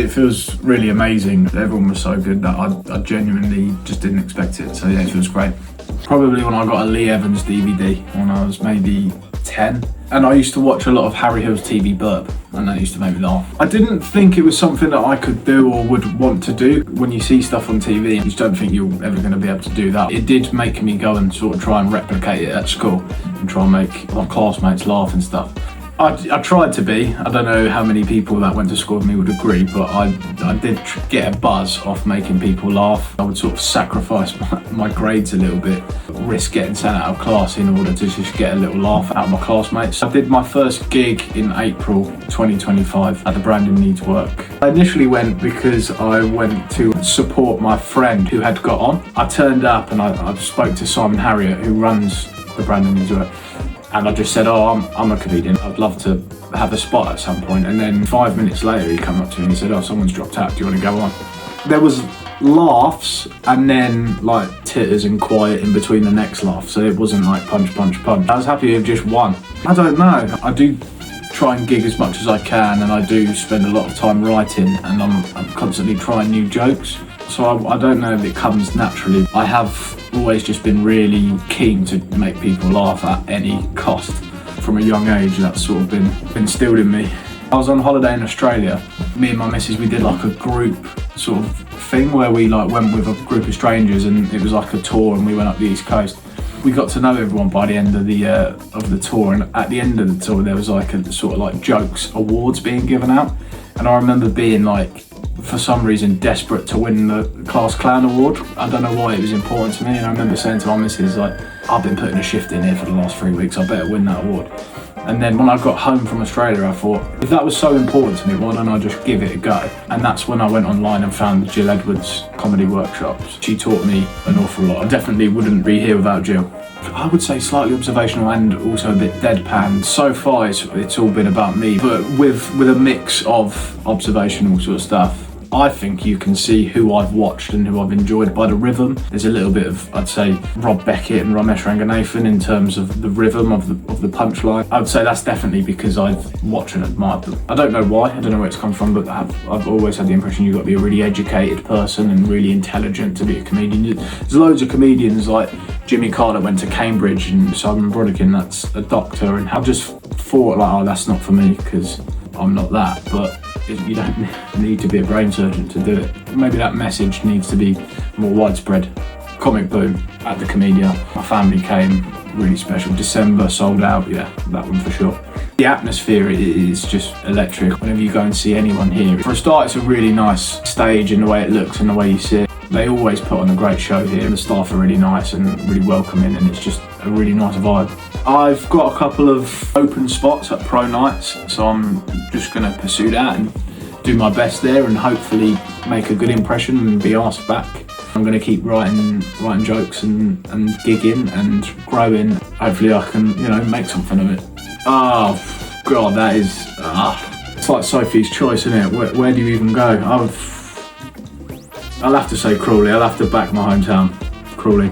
It feels really amazing. Everyone was so good that I genuinely just didn't expect it. So yeah, it feels great. Probably when I got a Lee Evans DVD when I was maybe 10. And I used to watch a lot of Harry Hill's TV Burp, and that used to make me laugh. I didn't think it was something that I could do or would want to do. When you see stuff on TV, you just don't think you're ever going to be able to do that. It did make me go and sort of try and replicate it at school and try and make my classmates laugh and stuff. I tried to be. I don't know how many people that went to school with me would agree, but I did get a buzz off making people laugh. I would sort of sacrifice my grades a little bit, risk getting sent out of class in order to just get a little laugh out of my classmates. I did my first gig in April 2025 at the Brandon Needs Work. I initially went because I went to support my friend who had got on. I turned up and I spoke to Simon Harriott, who runs the Brandon Needs Work. And I just said, I'm a comedian. I'd love to have a spot at some point. And then 5 minutes later, he came up to me and he said, someone's dropped out. Do you want to go on? There was laughs and then like titters and quiet in between the next laugh. So it wasn't like punch, punch, punch. I was happy with just one. I don't know. I do try and gig as much as I can, and I do spend a lot of time writing, and I'm constantly trying new jokes. So I don't know if it comes naturally. I have always just been really keen to make people laugh at any cost. From a young age, that's sort of been instilled in me. I was on holiday in Australia. Me and my missus, we did like a group sort of thing where we like went with a group of strangers, and it was like a tour, and we went up the East Coast. We got to know everyone by the end of the tour, and at the end of the tour there was like a sort of like jokes awards being given out, and I remember being like, for some reason, desperate to win the Class Clown Award. I don't know why it was important to me, and I remember saying to my missus, like, I've been putting a shift in here for the last 3 weeks, I better win that award. And then when I got home from Australia, I thought, if that was so important to me, why don't I just give it a go? And that's when I went online and found Jill Edwards' comedy workshops. She taught me an awful lot. I definitely wouldn't be here without Jill. I would say slightly observational and also a bit deadpan. So far it's all been about me, but with a mix of observational sort of stuff. I think you can see who I've watched and who I've enjoyed by the rhythm. There's a little bit of, I'd say, Rob Beckett and Ramesh Ranganathan in terms of the rhythm of the punchline. I would say that's definitely because I've watched and admired them. I don't know why, I don't know where it's come from, but I've always had the impression you've got to be a really educated person and really intelligent to be a comedian. There's loads of comedians like Jimmy Carr that went to Cambridge, and Simon Brodigan that's a doctor, and I just thought like, that's not for me because I'm not that, but you don't need to be a brain surgeon to do it. Maybe that message needs to be more widespread. Comic boom at the Komedia. My family came, really special. December, sold out, yeah, that one for sure. The atmosphere is just electric whenever you go and see anyone here. For a start, it's a really nice stage in the way it looks and the way you sit. They always put on a great show here. The staff are really nice and really welcoming, and it's just a really nice vibe. I've got a couple of open spots at pro nights, so I'm just going to pursue that and do my best there and hopefully make a good impression and be asked back. I'm going to keep writing jokes and gigging and growing. Hopefully I can, make something of it. Oh God, that is, it's like Sophie's Choice, isn't it? Where do you even go? I'll have to say Crawley. I'll have to back my hometown, Crawley.